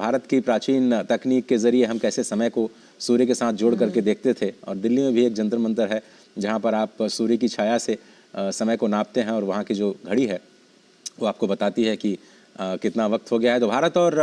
भारत की प्राचीन तकनीक के ज़रिए हम कैसे समय को सूर्य के साथ जोड़ करके देखते थे। और दिल्ली में भी एक जंतर मंतर है जहाँ पर आप सूर्य की छाया से समय को नापते हैं और वहाँ की जो घड़ी है वो आपको बताती है कि कितना वक्त हो गया है। तो भारत और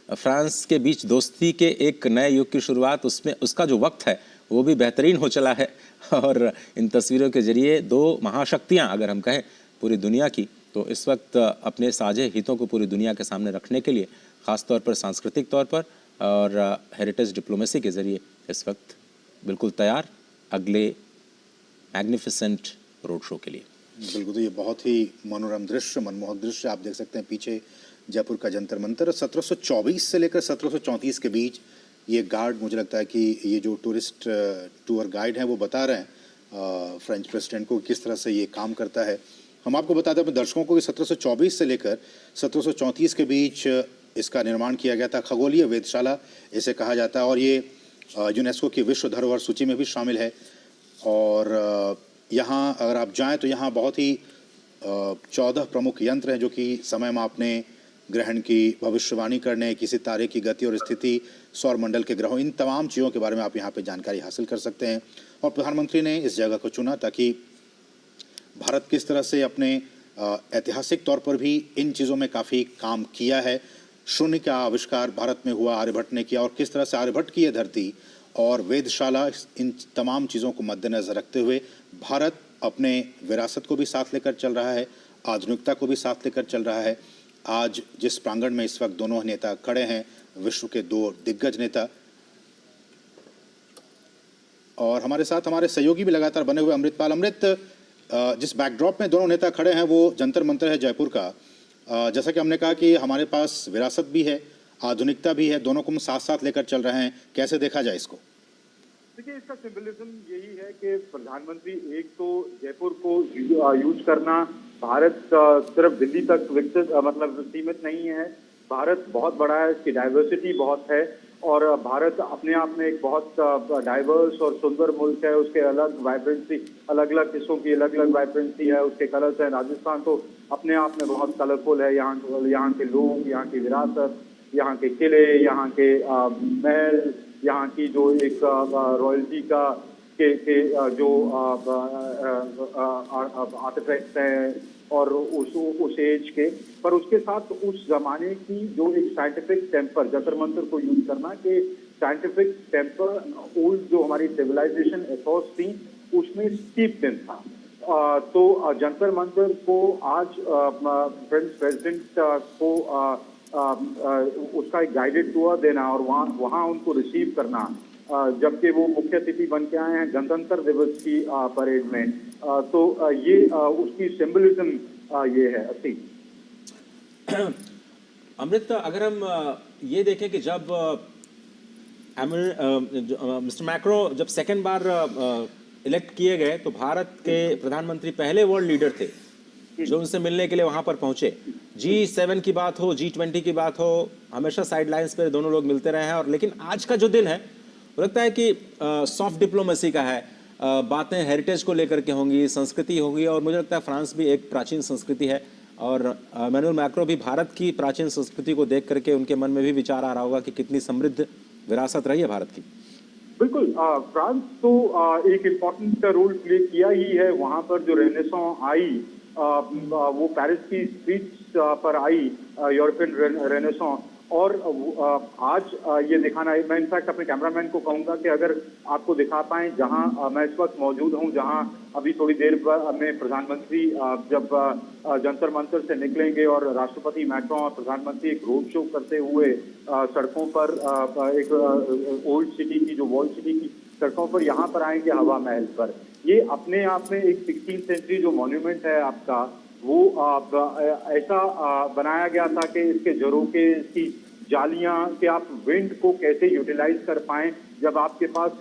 फ्रांस के बीच दोस्ती के एक नए युग की शुरुआत, उसमें उसका जो वक्त है वो भी बेहतरीन हो चला है। और इन तस्वीरों के जरिए दो महाशक्तियाँ अगर हम कहें पूरी दुनिया की, तो इस वक्त अपने साझे हितों को पूरी दुनिया के सामने रखने के लिए ख़ास तौर पर सांस्कृतिक तौर पर और हेरिटेज डिप्लोमेसी के ज़रिए इस वक्त बिल्कुल तैयार अगले मैग्निफिसेंट रोड शो के लिए। बिल्कुल, तो ये बहुत ही मनोरम दृश्य, मनमोहक दृश्य आप देख सकते हैं पीछे जयपुर का जंतर मंतर। 1724 से लेकर 1734 के बीच ये गार्ड, मुझे लगता है कि ये जो टूरिस्ट टूर गाइड हैं वो बता रहे हैं फ्रेंच प्रेसिडेंट को किस तरह से ये काम करता है। हम आपको बताते हैं अपने दर्शकों को कि 1724 से लेकर 1734 के बीच इसका निर्माण किया गया था। खगोलीय वेधशाला इसे कहा जाता है और ये यूनेस्को की विश्व धरोहर सूची में भी शामिल है। और यहाँ अगर आप जाएं तो यहाँ बहुत ही 14 प्रमुख यंत्र हैं जो कि समय मापने, ग्रहण की भविष्यवाणी करने, किसी तारे की गति और स्थिति, सौर मंडल के ग्रहों, इन तमाम चीज़ों के बारे में आप यहाँ पे जानकारी हासिल कर सकते हैं। और प्रधानमंत्री ने इस जगह को चुना ताकि भारत किस तरह से अपने ऐतिहासिक तौर पर भी इन चीज़ों में काफ़ी काम किया है। शून्य का आविष्कार भारत में हुआ, आर्यभट्ट ने किया, और किस तरह से आर्यभट्ट की यह धरती और वेधशाला, इन तमाम चीज़ों को मद्देनज़र रखते हुए भारत अपने विरासत को भी साथ लेकर चल रहा है, आधुनिकता को भी साथ लेकर चल रहा है। आज जिस प्रांगण में इस वक्त दोनों नेता खड़े हैं, विश्व के दो दिग्गज नेता, और हमारे साथ हमारे सहयोगी भी लगातार बने हुए अमृतपाल। अमृत, जिस बैकड्रॉप में दोनों नेता खड़े हैं वो जंतर मंतर है जयपुर का। जैसा कि हमने कहा कि हमारे पास विरासत भी है, आधुनिकता भी है, दोनों को हम साथ साथ लेकर चल रहे हैं, कैसे देखा जाए इसको? देखिए, इसका सिंबलिज्म यही है कि प्रधानमंत्री एक तो जयपुर को यूज करना, भारत सिर्फ दिल्ली तक विकसित मतलब सीमित नहीं है। भारत बहुत बड़ा है, इसकी डाइवर्सिटी बहुत है और भारत अपने आप में एक बहुत डाइवर्स और सुंदर मुल्क है। उसके अलग वाइब्रेंसी, अलग अलग हिस्सों की अलग अलग वाइब्रेंसी है, उसके कलर्स हैं। राजस्थान तो अपने आप में बहुत कलरफुल है। यहाँ के लोग, यहाँ की विरासत, यहाँ के किले, यहाँ के महल, यहाँ की जो एक रॉयल्टी का जो आर्टिफैक्ट्स हैं और उस एज के, पर उसके साथ उस जमाने की जो एक साइंटिफिक टेम्पर, जंतर मंतर को यूज करना कि साइंटिफिक टेम्पर ओल्ड जो हमारी सिविलाइजेशन एथॉस थी उसमें स्टीपनेस था। तो जंतर मंतर को आज फ्रेंच प्रेसिडेंट को उसका एक गाइडेड टूर देना और वहाँ उनको रिसीव करना, जबकि वो मुख्य अतिथि बन के आए हैं गणतंत्र दिवस की परेड में। तो ये उसकी सिंबलिज्म ये है असली। अमृत, अगर हम ये देखें कि जब मिस्टर मैक्रो जब सेकेंड बार इलेक्ट किए गए तो भारत के प्रधानमंत्री पहले वर्ल्ड लीडर थे जो उनसे मिलने के लिए वहां पर पहुंचे। G7 की बात हो, G20 की बात हो, हमेशा साइड लाइन्स पर दोनों लोग मिलते रहे हैं। और लेकिन आज का जो दिन है वो लगता है कि सॉफ्ट डिप्लोमेसी का है। बातें हेरिटेज को लेकर के होंगी, संस्कृति होगी, और मुझे लगता है फ्रांस भी एक प्राचीन संस्कृति है और इमैनुअल मैक्रो भी भारत की प्राचीन संस्कृति को देख करके उनके मन में भी विचार आ रहा होगा कि कितनी समृद्ध विरासत रही है भारत की। बिल्कुल, फ्रांस तो एक इम्पोर्टेंट रोल प्ले किया ही है। वहाँ पर जो रेनेसां आई, वो पेरिस की स्ट्रीट्स पर आई, यूरोपियन रेनेसां। और आज ये दिखाना, मैं इनफैक्ट अपने कैमरामैन को कहूंगा कि अगर आपको दिखा पाएं जहां मैं इस वक्त मौजूद हूं, जहां अभी थोड़ी देर में प्रधानमंत्री जब जंतर मंतर से निकलेंगे और राष्ट्रपति मैक्रोन और प्रधानमंत्री एक रोड शो करते हुए सड़कों पर एक ओल्ड सिटी की, जो वॉल सिटी की सड़कों पर यहाँ पर आएंगे, हवा महल पर। ये अपने आप में एक 16th सेंचुरी जो मॉन्यूमेंट है आपका, वो ऐसा बनाया गया था कि इसके झरोखे, इसकी जालियां, कि आप विंड को कैसे यूटिलाइज कर पाएं जब आपके पास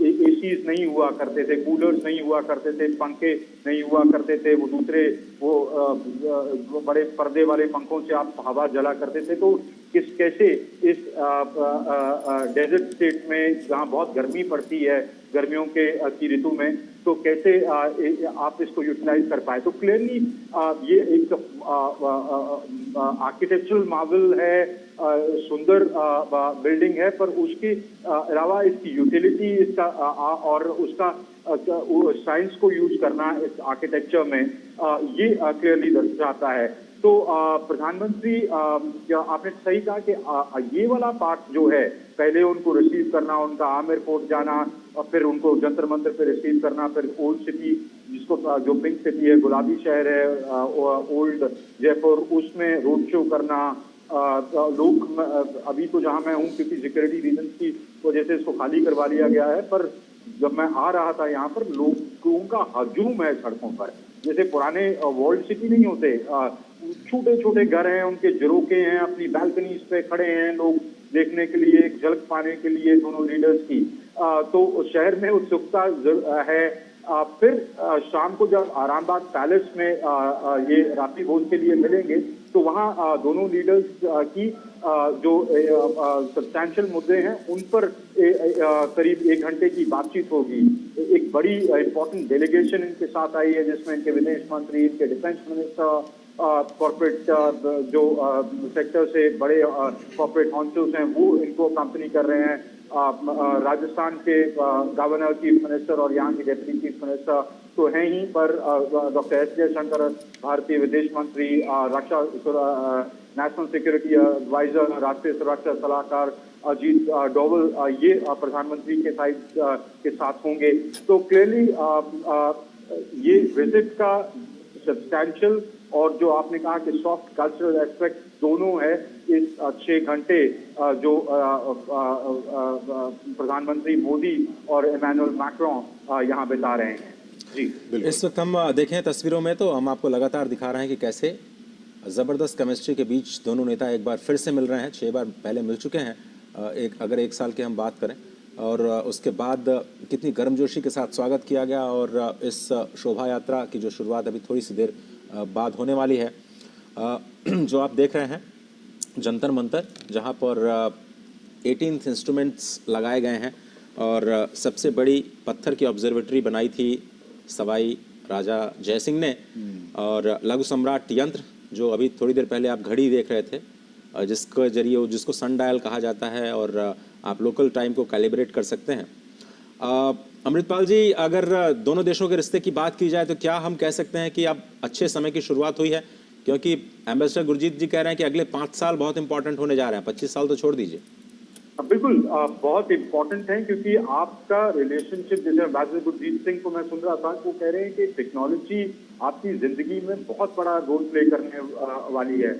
एसीज नहीं हुआ करते थे, कूलर्स नहीं हुआ करते थे, पंखे नहीं हुआ करते थे, वो दूसरे वो बड़े पर्दे वाले पंखों से आप हवा जला करते थे। तो कैसे इस डेजर्ट स्टेट में जहाँ बहुत गर्मी पड़ती है गर्मियों की ऋतु में, तो कैसे आप इसको यूटिलाइज कर पाए। तो क्लियरली ये एक आर्किटेक्चरल मार्वल है, सुंदर बिल्डिंग है, पर उसके अलावा इसकी यूटिलिटी, इसका और उसका साइंस को यूज करना इस आर्किटेक्चर में, ये क्लियरली दर्शाता है। तो प्रधानमंत्री, आपने सही कहा कि ये वाला पार्ट जो है, पहले उनको रिसीव करना, उनका आमिर फोर्ट जाना, और फिर उनको जंतर मंतर पे रिसीव करना, फिर ओल्ड सिटी जिसको जो पिंक सिटी है, गुलाबी शहर है, ओल्ड जयपुर, उसमें रोड शो करना। लोग, अभी तो जहां मैं हूं क्योंकि सिक्योरिटी रीजन की वजह से इसको खाली करवा लिया गया है, पर जब मैं आ रहा था यहाँ पर लोगों का हजूम है सड़कों पर, जैसे पुराने वर्ल्ड सिटी नहीं होते, छोटे छोटे घर हैं, उनके झरोके हैं, अपनी बालकनीज पे खड़े हैं लोग देखने के लिए, एक झलक पाने के लिए दोनों लीडर्स की। तो शहर में उत्सुकता है। फिर शाम को जब आरामबाग पैलेस में ये रात्रि भोज के लिए मिलेंगे, तो वहाँ दोनों लीडर्स की जो सब्सटैंशियल मुद्दे हैं उन पर करीब 1 घंटे की बातचीत होगी। एक बड़ी इंपॉर्टेंट डेलीगेशन इनके साथ आई है, जिसमें इनके विदेश मंत्री, इनके डिफेंस मिनिस्टर, कॉर्पोरेट जो सेक्टर से बड़े कॉर्पोरेट काउंसिल्स हैं वो इनको कंपनी कर रहे हैं। राजस्थान के गवर्नर, चीफ मिनिस्टर और यहाँ के डेप्यूटी चीफ मिनिस्टर तो हैं ही, पर डॉक्टर एस जयशंकर, भारतीय विदेश मंत्री, रक्षा नेशनल सिक्योरिटी एडवाइजर, राष्ट्रीय सुरक्षा सलाहकार अजीत डोवल, ये प्रधानमंत्री के साथ होंगे। तो क्लियरली ये विजिट का सब्सटैंशियल और जो आपने कहा कि सॉफ्ट कल्चरल एस्पेक्ट दोनों है इस 6 घंटे जो प्रधानमंत्री मोदी और इमैनुअल मैक्रोन यहाँ बिता रहे हैं। जी इस वक्त हम देखें तस्वीरों में तो हम आपको लगातार दिखा रहे हैं कि कैसे ज़बरदस्त केमिस्ट्री के बीच दोनों नेता एक बार फिर से मिल रहे हैं। 6 बार पहले मिल चुके हैं, अगर 1 साल की हम बात करें, और उसके बाद कितनी गर्मजोशी के साथ स्वागत किया गया। और इस शोभा यात्रा की जो शुरुआत अभी थोड़ी सी देर बाद होने वाली है, जो आप देख रहे हैं जंतर मंतर, जहां पर 18th इंस्ट्रूमेंट्स लगाए गए हैं, और सबसे बड़ी पत्थर की ऑब्जर्वेटरी बनाई थी सवाई राजा जयसिंह ने, और लघु सम्राट यंत्र जो अभी थोड़ी देर पहले आप घड़ी देख रहे थे, जिसके जरिए जिसको सन डायल कहा जाता है, और आप लोकल टाइम को कैलिब्रेट कर सकते हैं। अमृतपाल जी, अगर दोनों देशों के रिश्ते की बात की जाए तो क्या हम कह सकते हैं कि अब अच्छे समय की शुरुआत हुई है? क्योंकि एम्बेसडर गुरजीत जी कह रहे हैं कि अगले 5 साल बहुत इंपॉर्टेंट होने जा रहे हैं, 25 साल तो छोड़ दीजिए। बिल्कुल बहुत इम्पोर्टेंट है, क्योंकि आपका रिलेशनशिप, जैसे एम्बेसडर गुरजीत सिंह को मैं सुन रहा था, वो कह रहे हैं कि टेक्नोलॉजी आपकी जिंदगी में बहुत बड़ा रोल प्ले करने वाली है,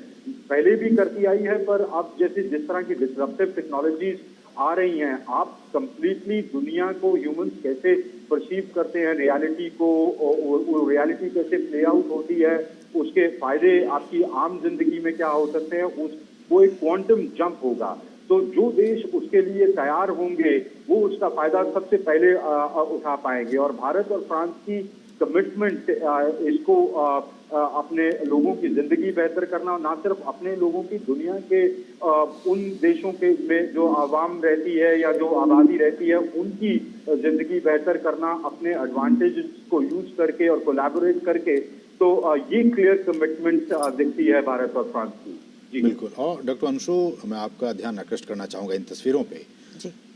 पहले भी करती आई है, पर अब जैसे जिस तरह की डिसरप्टिव टेक्नोलॉजीज आ रही हैं, आप कंप्लीटली दुनिया को ह्यूमंस कैसे परसीव करते हैं, रियलिटी को, वो रियलिटी कैसे प्ले आउट होती है, उसके फायदे आपकी आम जिंदगी में क्या हो सकते हैं, वो एक क्वांटम जंप होगा। तो जो देश उसके लिए तैयार होंगे वो उसका फायदा सबसे पहले उठा पाएंगे। और भारत और फ्रांस की कमिटमेंट इसको अपने लोगों की जिंदगी बेहतर करना, ना सिर्फ अपने लोगों की, दुनिया के उन देशों के में जो आवाम रहती है या जो आबादी रहती है उनकी जिंदगी बेहतर करना, अपने एडवांटेज को यूज करके और कोलैबोरेट करके। तो ये क्लियर कमिटमेंट दिखती है भारत और फ्रांस की। जी बिल्कुल। और डॉक्टर अंशु, मैं आपका ध्यान आकृष्ट करना चाहूँगा इन तस्वीरों पे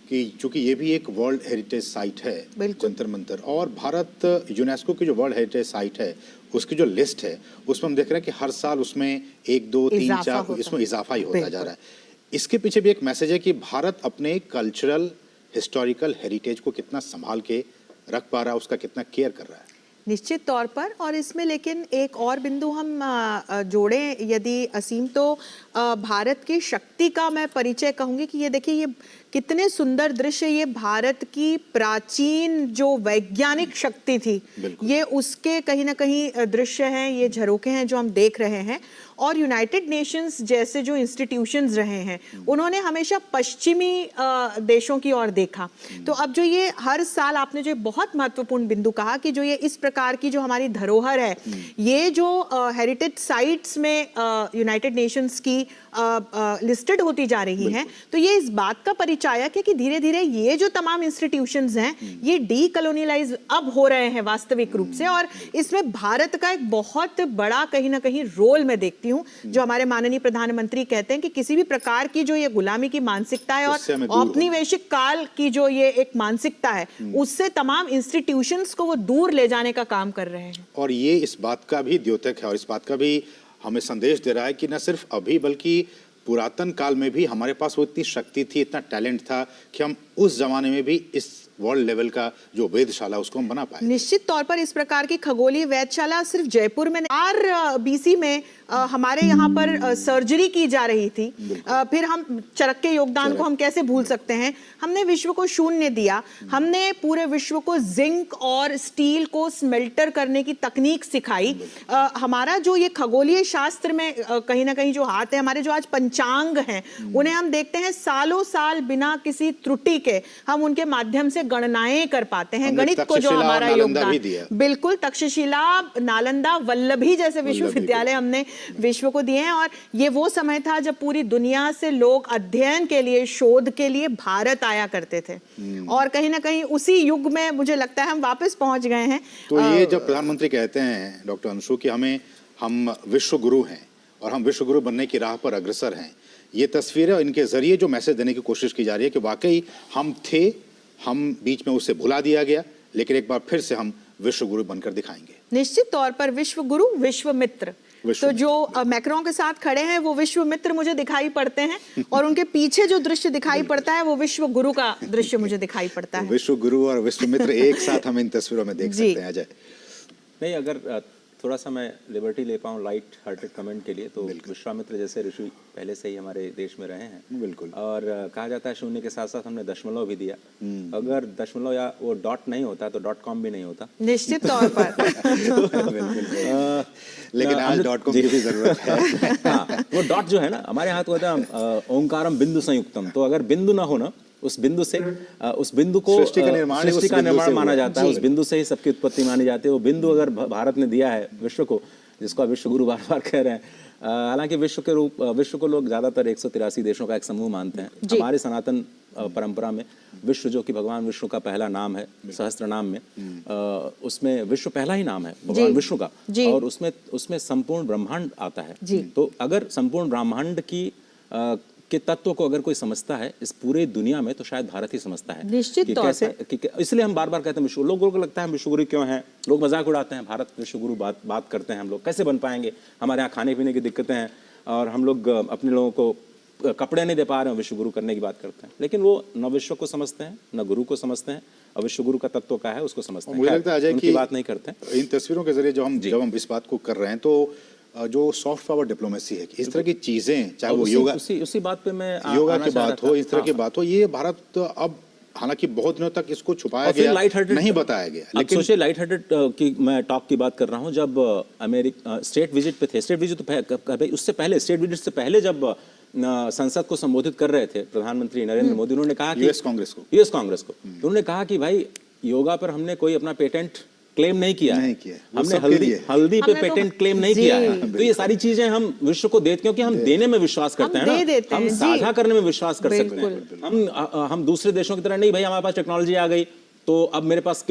कि चूंकि ये भी एक वर्ल्ड हेरिटेज साइट है जंतर मंतर, और भारत यूनेस्को की जो वर्ल्ड हेरिटेज साइट है उसकी जो लिस्ट है उसमें हम देख रहे हैं कि हर साल उसमें 1, 2, 3, 4 इसमें इजाफा ही होता जा रहा है। इसके पीछे भी एक मैसेज है कि भारत अपने कल्चरल हिस्टोरिकल हेरिटेज को कितना संभाल के रख पा रहा है, उसका कितना केयर कर रहा है। निश्चित तौर पर। और इसमें लेकिन एक और बिंदु हम जोड़ें यदि असीम, तो भारत की शक्ति का मैं परिचय कहूंगी कि ये देखिए, ये कितने सुंदर दृश्य, ये भारत की प्राचीन जो वैज्ञानिक शक्ति थी, ये उसके कहीं ना कहीं दृश्य हैं, ये झरोखे हैं जो हम देख रहे हैं। और यूनाइटेड नेशंस जैसे जो इंस्टीट्यूशंस रहे हैं उन्होंने हमेशा पश्चिमी देशों की ओर देखा। तो अब जो ये हर साल आपने जो बहुत महत्वपूर्ण बिंदु कहा कि जो ये इस प्रकार की जो हमारी धरोहर है, ये जो हेरिटेज साइट्स में यूनाइटेड नेशंस की लिस्टेड होती जा रही हैं, तो ये इस बात का परिचायक है कि धीरे धीरे ये जो तमाम इंस्टीट्यूशंस हैं ये डीकोलोनियलाइज अब हो रहे हैं वास्तविक रूप से, और इसमें भारत का एक बहुत बड़ा कहीं ना कहीं रोल मैं देखती हूँ। जो हमारे माननीय प्रधानमंत्री कहते हैं कि किसी भी प्रकार की जो ये गुलामी की मानसिकता है और औपनिवेशिक काल की जो ये एक मानसिकता है, उससे तमाम इंस्टीट्यूशंस को वो दूर ले जाने का काम कर रहे हैं। और ये इस बात का भी द्योतक है और इस बात का भी हमें संदेश दे रहा है कि न सिर्फ अभी बल्कि पुरातन काल में भी हमारे पास वो इतनी शक्ति थी, इतना टैलेंट था कि हम उस जमाने में भी इस वर्ल्ड लेवल का जो वेधशाला उसको हम बना पाए। निश्चित तौर पर इस प्रकार की खगोलीय वेधशाला सिर्फ जयपुर में BC में हमारे यहाँ पर सर्जरी की जा रही थी। फिर हम चरक के योगदान को हम कैसे भूल सकते हैं। हमने विश्व को शून्य दिया, हमने पूरे विश्व को जिंक और स्टील को स्मेल्टर करने की तकनीक सिखाई। हमारा जो ये खगोलीय शास्त्र में कहीं ना कहीं जो हाथ है, हमारे जो आज पंचांग हैं उन्हें हम देखते हैं सालों साल बिना किसी त्रुटि के हम उनके माध्यम से गणनाएं कर पाते हैं। गणित को जो हमारा योगदान, बिल्कुल तक्षशिला, नालंदा, वल्लभी जैसे विश्वविद्यालय हमने विश्व को दिए हैं। और ये वो समय था जब पूरी दुनिया से लोग अध्ययन के लिए, शोध के लिए भारत आया करते थे, और कहीं ना कहीं उसी युग में मुझे लगता है हम वापस पहुंच गए हैं। तो ये जब प्रधानमंत्री कहते हैं डॉक्टर अंशु कि हम विश्व गुरु हैं और हम विश्व गुरु बनने की राह पर अग्रसर हैं, ये तस्वीरें और इनके जरिए जो मैसेज देने की कोशिश की जा रही है कि वाकई हम थे, हम बीच में उसे भुला दिया गया, लेकिन एक बार फिर से हम विश्व गुरु बनकर दिखाएंगे। निश्चित तौर पर विश्व गुरु, विश्व मित्र। तो जो मैक्रोन के साथ खड़े हैं वो विश्व मित्र मुझे दिखाई पड़ते हैं, और उनके पीछे जो दृश्य दिखाई पड़ता है वो विश्व गुरु का दृश्य मुझे दिखाई पड़ता है। विश्व गुरु और विश्व मित्र एक साथ हम इन तस्वीरों में देख सकते हैं। अजय, नहीं, अगर थोड़ा सा मैं लिबर्टी ले पाऊँ लाइट हार्टेड कमेंट के लिए, तो विश्वामित्र जैसे ऋषि पहले से ही हमारे देश में रहे हैं। बिल्कुल। और कहा जाता है शून्य के साथ साथ हमने दशमलव भी दिया। अगर दशमलव या वो डॉट नहीं होता तो .com भी नहीं होता। निश्चित तौर पर। लेकिन आज .com की भी जरूरत है। हाँ, वो डॉट जो है ना, हमारे हाथ होता है ओंकारम बिंदु संयुक्तम, तो अगर बिंदु ना हो ना, उस बिंदु से उस बिंदु को सृष्टि का निर्माण माना जाता है, उस बिंदु से ही सबकी उत्पत्ति मानी जाती है। वो बिंदु अगर भारत ने दिया है विश्व को, जिसको विश्व गुरु बार बार कह रहे हैं, हालांकि विश्व को लोग ज्यादातर 183 देशों का एक समूह मानते हैं। हमारे सनातन परंपरा में विश्व, जो कि भगवान विष्णु का पहला नाम है सहस्त्र नाम में, उसमें विश्व पहला ही नाम है भगवान विष्णु का, और उसमें संपूर्ण ब्रह्मांड आता है। तो अगर संपूर्ण ब्रह्मांड के तत्व को अगर कोई समझता है इस पूरे दुनिया में, तो शायद भारत ही समझता है। निश्चित तौर से। इसलिए हम बार बार कहते हैं विश्व, लोगों को लगता है विश्व गुरु क्यों है, लोग मजाक उड़ाते हैं, भारत विश्व गुरु बात करते हैं हम लोग, कैसे बन पाएंगे, हमारे यहाँ खाने पीने की दिक्कतें हैं और हम लोग अपने लोगों को कपड़े नहीं दे पा रहे हैं, विश्व गुरु करने की बात करते हैं। लेकिन वो न विश्व को समझते हैं, न गुरु को समझते हैं, और विश्व गुरु का तत्व क्या है उसको समझते हैं। मुझे लगता है अजय उनकी बात नहीं करते हैं। इन तस्वीरों के जरिए जब हम इस बात को कर रहे हैं, तो जो सॉफ्ट पावर डिप्लोमेसी है, इस तरह की चीजें, चाहे वो योगा, उसी बात पे मैं योगा की बात हो, इस तरह की बात हो, ये भारत अब हालांकि बहुत दिनों तक इसको छुपाया गया, नहीं बताया गया। लेकिन सोचिए लाइट हार्टेड की मैं टॉक की बात कर रहा हूँ, जब अमेरिका स्टेट विजिट पे थे, स्टेट विजिट तो उससे पहले, स्टेट विजिट से पहले जब संसद को संबोधित कर रहे थे प्रधानमंत्री नरेंद्र मोदी, उन्होंने कहा कि यूएस कांग्रेस को तो उन्होंने कहा कि भाई योगा पर हमने कोई अपना पेटेंट क्लेम नहीं किया है, हमने हल्दी पे पेटेंट क्लेम नहीं किया है। तो ये सारी चीजें हम विश्व को देते, क्योंकि हम देने में विश्वास करते हैं ना, हम साझा करने में विश्वास कर सकते हैं। हम दूसरे देशों की तरह नहीं, भाई हमारे पास टेक्नोलॉजी आ गई तो अब मेरे पास